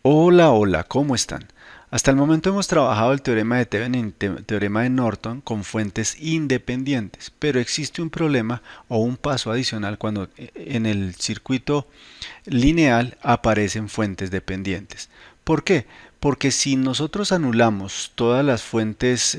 Hola, hola, ¿cómo están? Hasta el momento hemos trabajado el teorema de Thevenin, teorema de Norton con fuentes independientes, pero existe un problema o un paso adicional cuando en el circuito lineal aparecen fuentes dependientes. ¿Por qué? Porque si nosotros anulamos todas las fuentes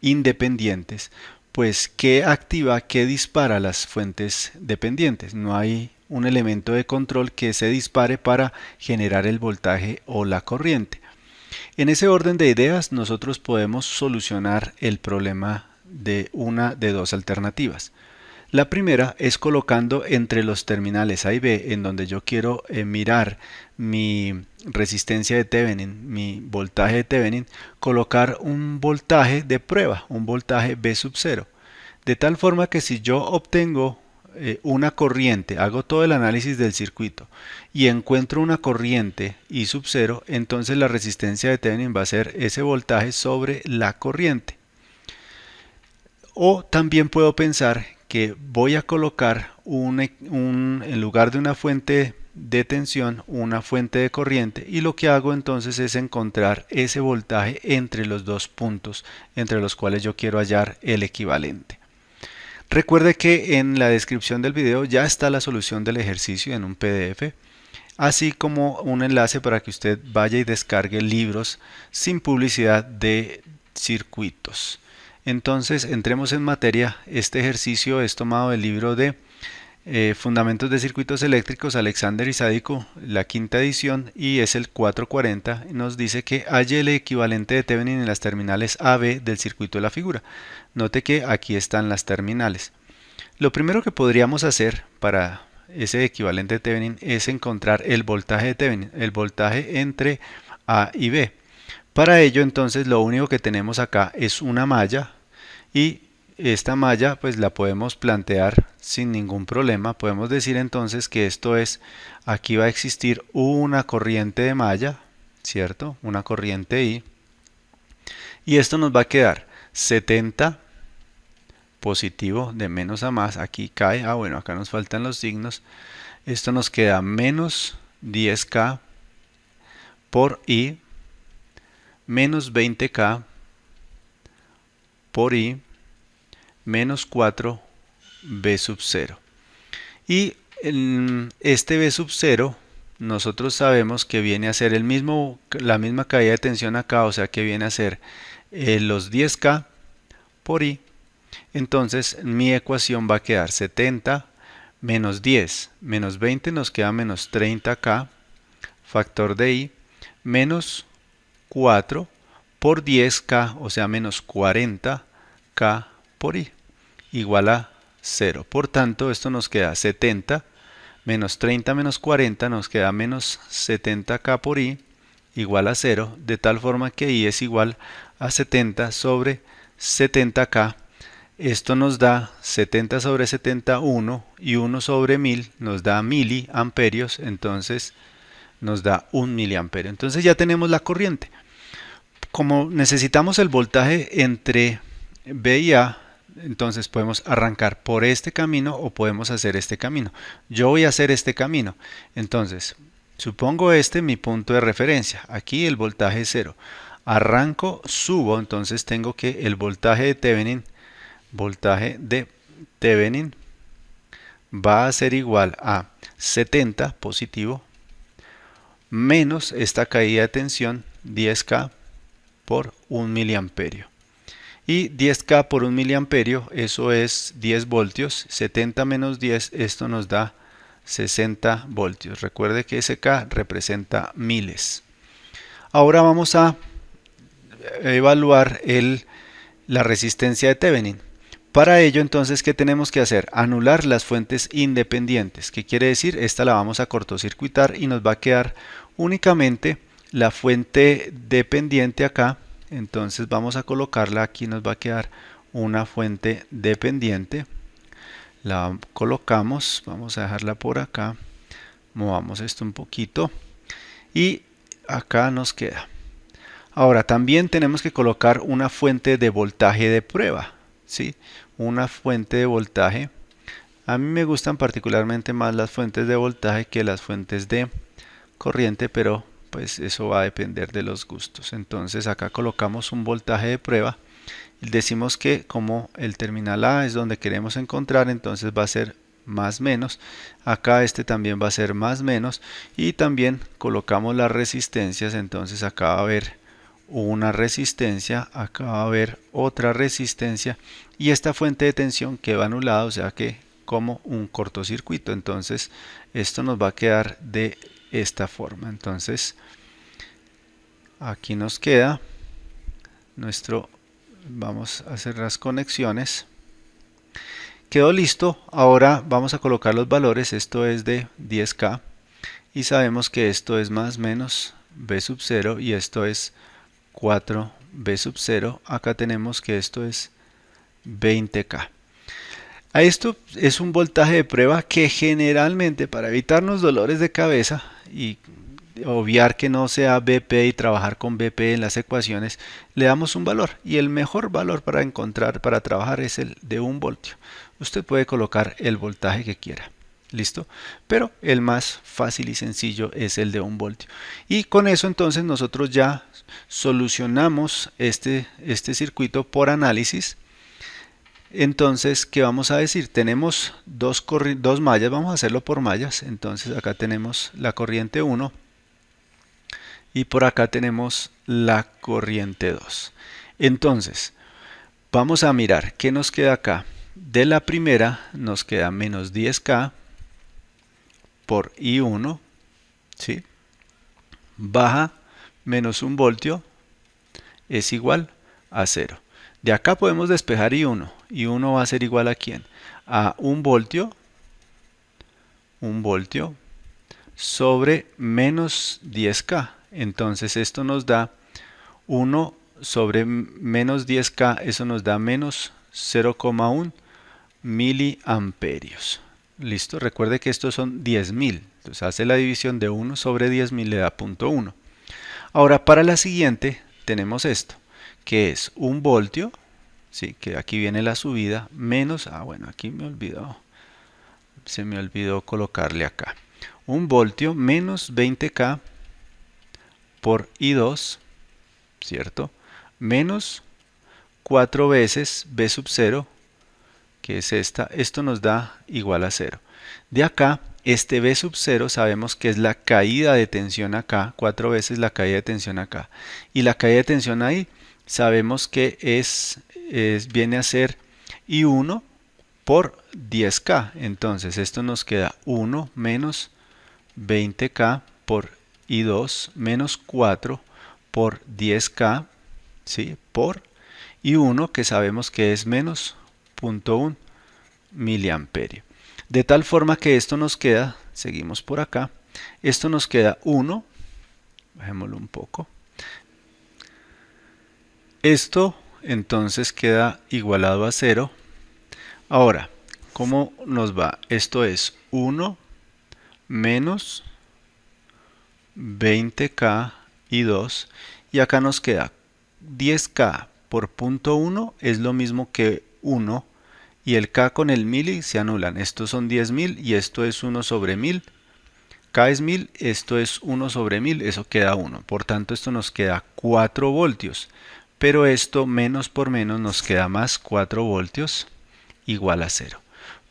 independientes, pues ¿qué activa, qué dispara las fuentes dependientes? No hay un elemento de control que se dispare para generar el voltaje o la corriente. En ese orden de ideas, nosotros podemos solucionar el problema de una de dos alternativas. La primera es colocando entre los terminales A y B, en donde yo quiero mirar mi resistencia de Thevenin, mi voltaje de Thevenin, colocar un voltaje de prueba, un voltaje V sub 0. De tal forma que si yo obtengo una corriente, hago todo el análisis del circuito y encuentro una corriente I sub 0, entonces la resistencia de Thevenin va a ser ese voltaje sobre la corriente. O también puedo pensar que voy a colocar en lugar de una fuente de tensión, una fuente de corriente, y lo que hago entonces es encontrar ese voltaje entre los dos puntos entre los cuales yo quiero hallar el equivalente. Recuerde que en la descripción del video ya está la solución del ejercicio en un PDF, así como un enlace para que usted vaya y descargue libros sin publicidad de circuitos. Entonces, entremos en materia. Este ejercicio es tomado del libro de Fundamentos de Circuitos Eléctricos, Alexander y Sádico, la quinta edición, y es el 440. Nos dice que halle el equivalente de Thevenin en las terminales AB del circuito de la figura. Note que aquí están las terminales. Lo primero que podríamos hacer para ese equivalente de Thevenin es encontrar el voltaje de Thevenin, el voltaje entre A y B. Para ello, entonces, lo único que tenemos acá es una malla y esta malla pues la podemos plantear sin ningún problema. Podemos decir entonces que esto es, aquí va a existir una corriente de malla, ¿cierto? Una corriente I. Y esto nos va a quedar 70 positivo de menos a más. Aquí cae, bueno, acá nos faltan los signos. Esto nos queda menos 10K por I, menos 20K por I, menos 4 B sub 0. Y en este B sub 0 nosotros sabemos que viene a ser la misma caída de tensión acá, o sea que viene a ser los 10K por I. Entonces mi ecuación va a quedar 70 menos 10 menos 20 nos queda menos 30K, factor de I, menos 4 por 10K, o sea menos 40K por I, igual a 0. Por tanto, esto nos queda 70 menos 30 menos 40 nos queda menos 70K por I igual a 0, de tal forma que I es igual a 70 sobre 70K. Esto nos da 70 sobre 70, 1, y 1 sobre 1000 nos da miliamperios, entonces nos da 1 miliamperio. Entonces ya tenemos la corriente. Como necesitamos el voltaje entre B y A, entonces podemos arrancar por este camino o podemos hacer este camino. Yo voy a hacer este camino. Entonces, supongo este mi punto de referencia. Aquí el voltaje es 0. Arranco, subo, entonces tengo que el voltaje de Thevenin va a ser igual a 70 positivo menos esta caída de tensión 10K por 1 miliamperio. Y 10K por 1 miliamperio, eso es 10 voltios. 70 menos 10, esto nos da 60 voltios. Recuerde que ese K representa miles. Ahora vamos a evaluar la resistencia de Thevenin. Para ello, entonces, ¿qué tenemos que hacer? Anular las fuentes independientes. ¿Qué quiere decir? Esta la vamos a cortocircuitar y nos va a quedar únicamente la fuente dependiente acá. Entonces vamos a colocarla aquí, nos va a quedar una fuente dependiente. La colocamos, vamos a dejarla por acá. Movamos esto un poquito y acá nos queda. Ahora también tenemos que colocar una fuente de voltaje de prueba, ¿sí? Una fuente de voltaje. A mí me gustan particularmente más las fuentes de voltaje que las fuentes de corriente, pero pues eso va a depender de los gustos. Entonces acá colocamos un voltaje de prueba. Decimos que como el terminal A es donde queremos encontrar, entonces va a ser más menos. Acá este también va a ser más menos. Y también colocamos las resistencias, entonces acá va a haber una resistencia, acá va a haber otra resistencia y esta fuente de tensión queda anulada, o sea que como un cortocircuito. Entonces esto nos va a quedar de esta forma. Entonces aquí nos queda nuestro, vamos a hacer las conexiones, quedó listo. Ahora vamos a colocar los valores. Esto es de 10K y sabemos que esto es más menos B sub 0 y esto es 4B sub 0. Acá tenemos que esto es 20K. A esto es un voltaje de prueba que generalmente, para evitarnos dolores de cabeza y obviar que no sea BP y trabajar con BP en las ecuaciones, le damos un valor, y el mejor valor para encontrar, para trabajar, es el de 1 voltio. Usted puede colocar el voltaje que quiera. ¿Listo? Pero el más fácil y sencillo es el de 1 voltio. Y con eso entonces nosotros ya solucionamos este circuito por análisis. Entonces, ¿qué vamos a decir? Tenemos dos mallas, vamos a hacerlo por mallas. Entonces acá tenemos la corriente 1 y por acá tenemos la corriente 2. Entonces, vamos a mirar qué nos queda acá. De la primera nos queda menos 10K por I1, ¿sí? Baja menos 1 voltio es igual a 0. De acá podemos despejar I1. I1 va a ser igual a ¿quién? A 1 voltio sobre menos 10K. Entonces esto nos da 1 sobre menos 10K, eso nos da menos 0,1 miliamperios. Listo, recuerde que estos son 10.000. Entonces hace la división de 1 sobre 10.000, le da 0,1. Ahora para la siguiente tenemos esto, que es 1 voltio, ¿sí? Que aquí viene la subida, menos, bueno, aquí se me olvidó colocarle acá. 1 voltio menos 20K por I2, ¿cierto? Menos 4 veces B sub 0, que es esta. Esto nos da igual a 0. De acá, este B sub 0 sabemos que es la caída de tensión acá, 4 veces la caída de tensión acá. Y la caída de tensión ahí sabemos que viene a ser I1 por 10K. Entonces esto nos queda 1 menos 20K por I2 menos 4 por 10K, ¿sí? Por I1, que sabemos que es menos 0,1 miliamperio. De tal forma que esto nos queda, seguimos por acá, esto nos queda 1, bajémoslo un poco. Esto entonces queda igualado a 0. Ahora, ¿cómo nos va? Esto es 1 menos 20K y 2. Y acá nos queda 10K por 0,1 es lo mismo que 1. Y el K con el mili se anulan. Estos son 10.000 y esto es 1 sobre 1000. K es 1000, esto es 1 sobre 1000, eso queda 1. Por tanto, esto nos queda 4 voltios. Pero esto menos por menos nos queda más 4 voltios igual a 0.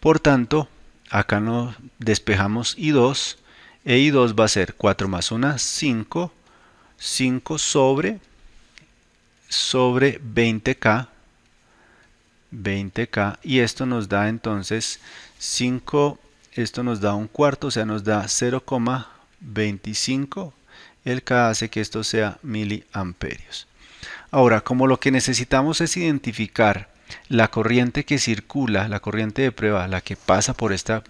Por tanto, acá nos despejamos I2. E I2 va a ser 4 más 1, 5. 5 sobre 20K. 20K, y esto nos da entonces 5, esto nos da un cuarto, o sea nos da 0,25. El K hace que esto sea miliamperios. Ahora, como lo que necesitamos es identificar la corriente que circula, la corriente de prueba, la que pasa por esta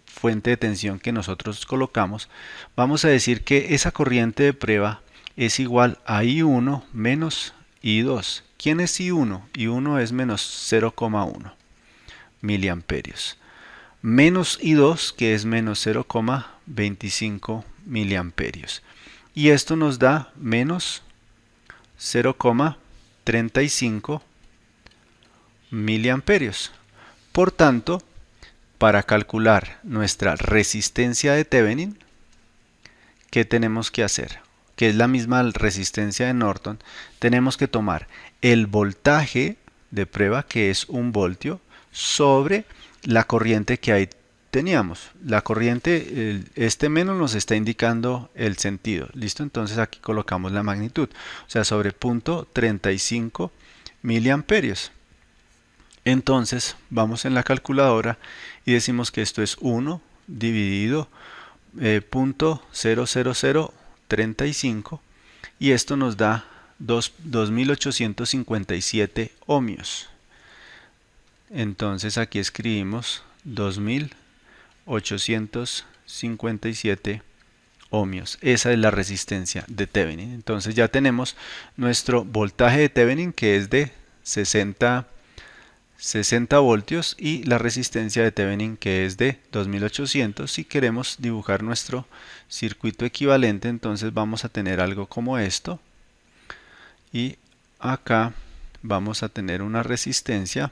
fuente de tensión que nosotros colocamos, vamos a decir que esa corriente de prueba es igual a I1 menos I2. ¿Quién es I1? I1 es menos 0,1 miliamperios. Menos I2, que es menos 0,25 miliamperios. Y esto nos da menos 0,35 miliamperios. Por tanto, para calcular nuestra resistencia de Thevenin, ¿qué tenemos que hacer? que es la misma resistencia de Norton, tenemos que tomar el voltaje de prueba, que es 1 voltio, sobre la corriente que ahí teníamos. La corriente, este menos nos está indicando el sentido. ¿Listo? Entonces aquí colocamos la magnitud. O sea, sobre 0.35 miliamperios. Entonces vamos en la calculadora y decimos que esto es 1 dividido 0.00035 y esto nos da 2857 ohmios. Entonces aquí escribimos 2857 ohmios. Esa es la resistencia de Thevenin. Entonces ya tenemos nuestro voltaje de Thevenin, que es de 60 voltios, y la resistencia de Thevenin, que es de 2800. Si queremos dibujar nuestro circuito equivalente, entonces vamos a tener algo como esto, y acá vamos a tener una resistencia.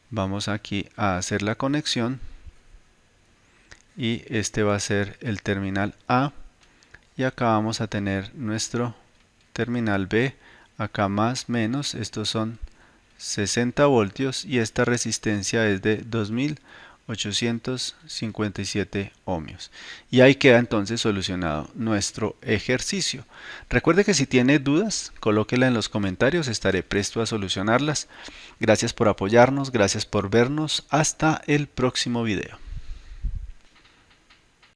Vamos aquí a hacer la conexión y este va a ser el terminal A, y acá vamos a tener nuestro terminal B. Acá más menos, estos son 60 voltios y esta resistencia es de 2857 ohmios. Y ahí queda entonces solucionado nuestro ejercicio. Recuerde que si tiene dudas, colóquela en los comentarios, estaré presto a solucionarlas. Gracias por apoyarnos, gracias por vernos. Hasta el próximo video.